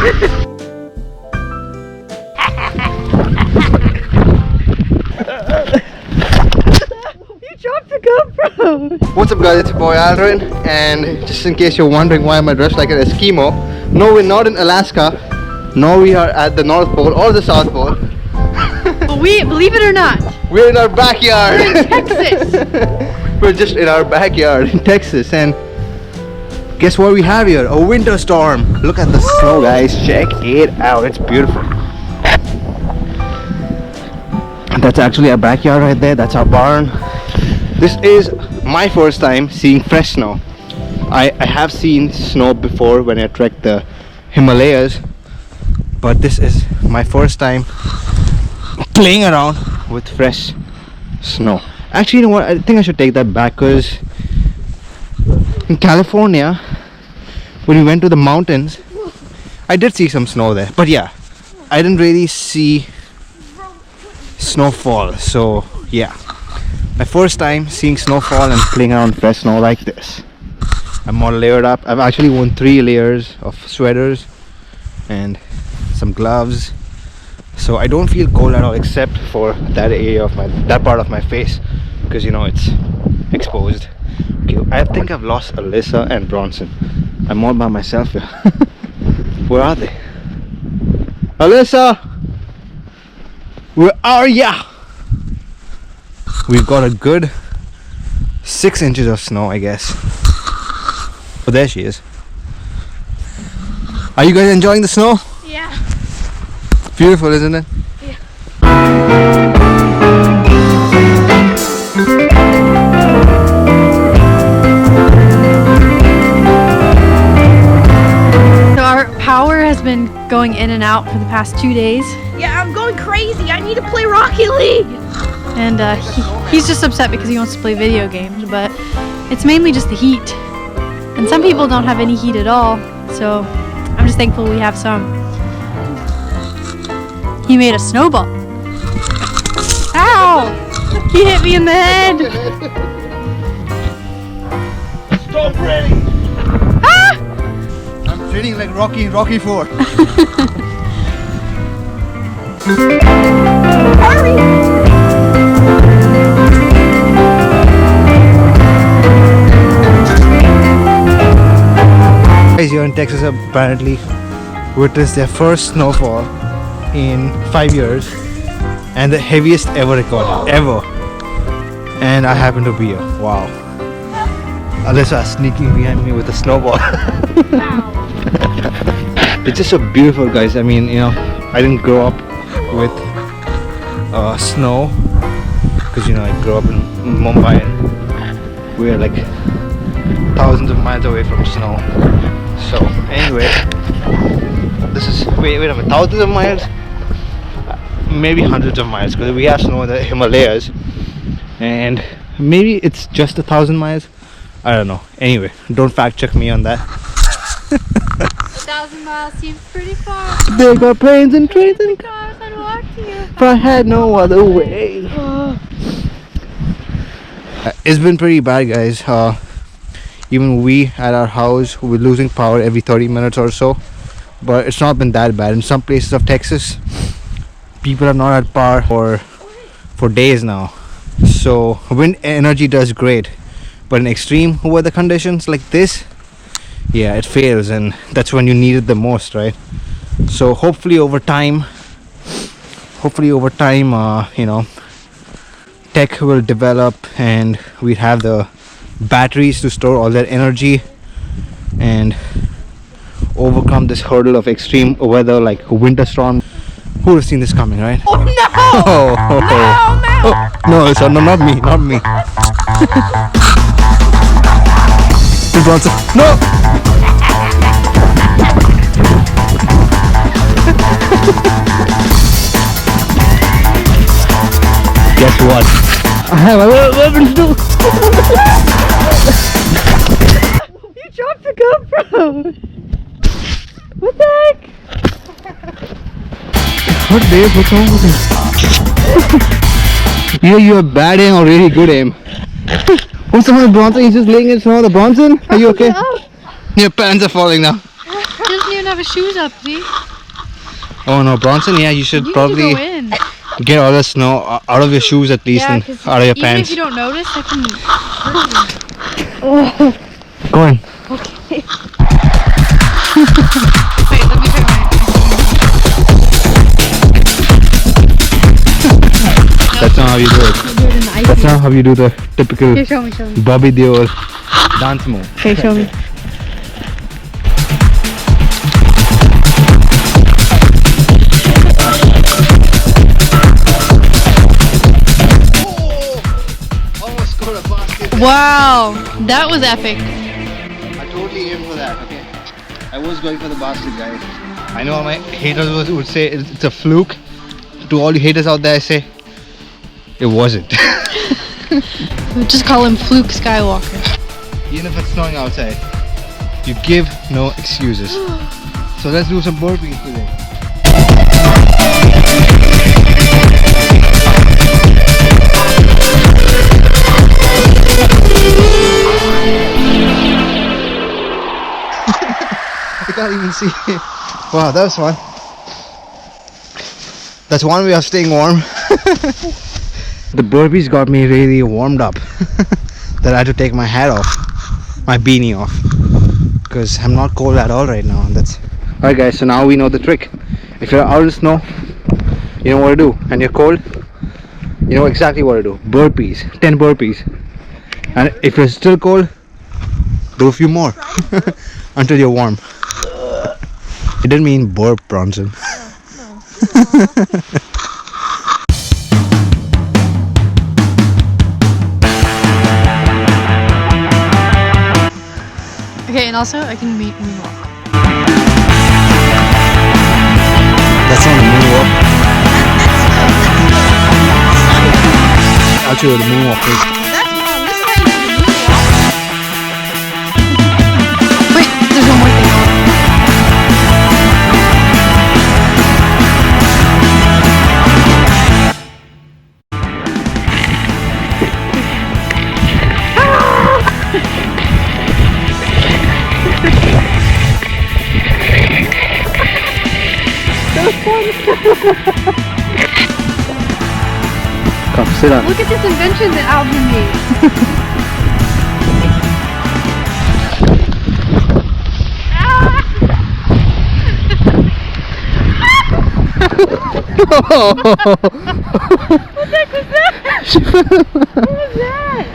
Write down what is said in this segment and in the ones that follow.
Dropped the GoPro! What's up guys, it's your boy Aldrin, and just in case you're wondering why am I dressed like an Eskimo, no, we're not in Alaska, no, we are at the North Pole or the South Pole. But we, believe it or not, we're in our backyard. We're in Texas. We're just in our backyard in Texas, and guess what we have here? A winter storm. Look at the snow guys, check it out, it's beautiful. That's actually our backyard right there, that's our barn. This is my first time seeing fresh snow. I have seen snow before when I trekked the Himalayas, but this is my first time playing around with fresh snow. Actually, you know what? I think I should take that back, because in California, when we went to the mountains, I did see some snow there. But yeah, I didn't really see snowfall. So yeah. My first time seeing snowfall and playing around fresh snow like this. I'm all layered up. I've actually worn 3 layers of sweaters and some gloves, so I don't feel cold at all, except for that area of that part of my face, because you know it's exposed. Okay, I think I've lost Alyssa and Bronson. I'm all by myself here. Where are they? Alyssa, where are ya? We've got a good 6 inches of snow, I guess. Oh, there she is. Are you guys enjoying the snow? Yeah. Beautiful, isn't it? Yeah. So our power has been going in and out for the past 2 days. Yeah, I'm going crazy. I need to play Rocket League. And he's just upset because he wants to play video games, but it's mainly just the heat. And some people don't have any heat at all, so I'm just thankful we have some. He made a snowball. Ow! He hit me in the head. Stop raining! Ah! I'm training like Rocky 4. Hurry! Guys here in Texas apparently witnessed their first snowfall in 5 years, and the heaviest ever recorded, ever. And I happen to be here. Wow. Alyssa sneaking behind me with a snowball. It's just so beautiful, guys. I mean, you know, I didn't grow up with snow, because you know I grew up in Mumbai and we're like thousands of miles away from snow. So anyway, this is wait a minute, thousands of miles, maybe hundreds of miles, because we have snow in the Himalayas, and maybe it's just 1,000 miles. I don't know. Anyway, don't fact check me on that. 1,000 miles seems pretty far. They got planes and trains and cars. I'd walk to you. if I had no other way. It's been pretty bad, guys. Even we at our house, we're losing power every 30 minutes or so, but it's not been that bad. In some places of Texas, people are not at power for days now. So wind energy does great, but in extreme weather conditions like this, yeah, it fails, and that's when you need it the most, right? So hopefully over time, you know, tech will develop and we have the batteries to store all that energy and overcome this hurdle of extreme weather like winter storm. Who would have seen this coming, right? Oh no! No, it's not me. No! Guess what? I have a weapons too. You dropped the GoPro. What the heck? What, Dave? What's wrong with you? Either you have bad aim or really good aim. What's the one with Bronson? He's just laying in snow. The Bronson? Are you okay? Your pants are falling now. Just, you even have his shoes up, see? Oh no, Bronson, yeah, you should You probably need to go in. get all the snow out of your shoes at least, Yeah, and 'cause out of your even pants. if you don't notice, I can hurt you. Go on. Okay. Wait, let me check my... That's not how you do it. I'll do it in the ice. That's not how you do the typical Okay, show me. Bobby Deol dance move. Okay, show me. Almost scored a basket. Wow, that was epic. I totally aimed for that, okay? I was going for the basket, guys. I know my haters would say it's a fluke. To all you haters out there, I say it wasn't. We just call him Fluke Skywalker. Even if it's snowing outside, you give no excuses. So let's do some burpees today. I can't even see. Wow, that was fun. That's one way of staying warm. The burpees got me really warmed up that I had to take my hat off, my beanie off, because I'm not cold at all right now. That's alright, guys. So now we know the trick. If you're out in the snow, you know what to do, and you're cold, you know exactly what to do. Burpees, 10 burpees, and if you're still cold, do a few more until you're warm. It didn't mean burp, Bronson. Okay, and also I can moonwalk. That's not a moonwalk. I'll show you the moonwalk is. Wait, there's one more thing. Come, sit down. Look at this invention that Aldrin made. What the heck was that? What was that?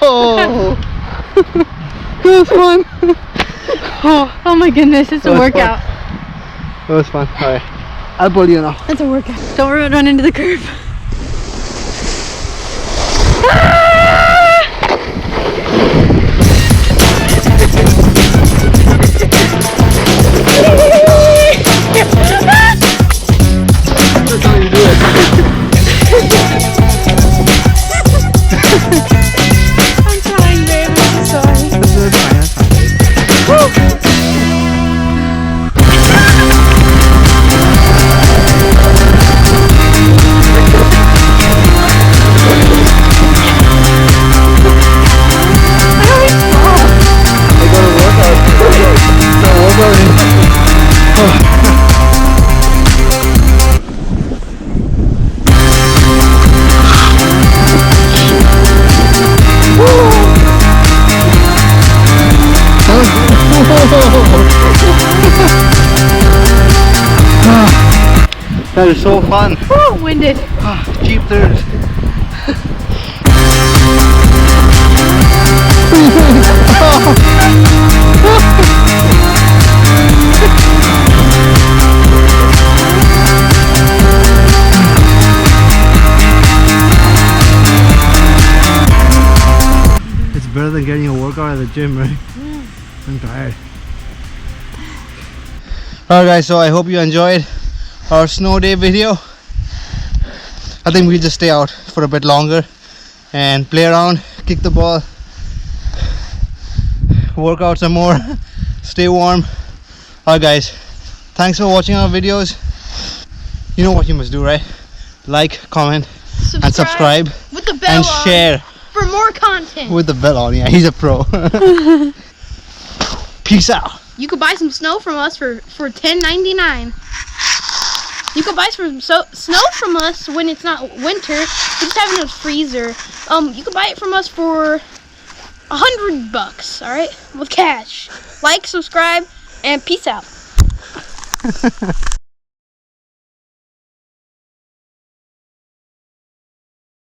Oh, that was fun. Oh my goodness, it's a was workout. That was fun. Alright, I'll pull you now. It's a workout. Don't run into the curb. That's how you do it. I'm trying, babe. I'm so sorry. That's fine. That's fine. I got a workout. Got a workout in. That is so fun. Woo, winded. Cheap thirds. It's better than getting a workout at the gym, right? I'm tired. Alright guys, so I hope you enjoyed our snow day video. I think we'll just stay out for a bit longer and play around, kick the ball, work out some more, stay warm. Alright guys, thanks for watching our videos. You know what you must do, right? Like, comment, and subscribe with the bell and on share for more content. with the bell on. Yeah, he's a pro. Peace out. You could buy some snow from us for $10.99. You could buy some snow from us when it's not winter. We just have it in a freezer. You could buy it from us for $100. All right, with cash. Like, subscribe, and peace out.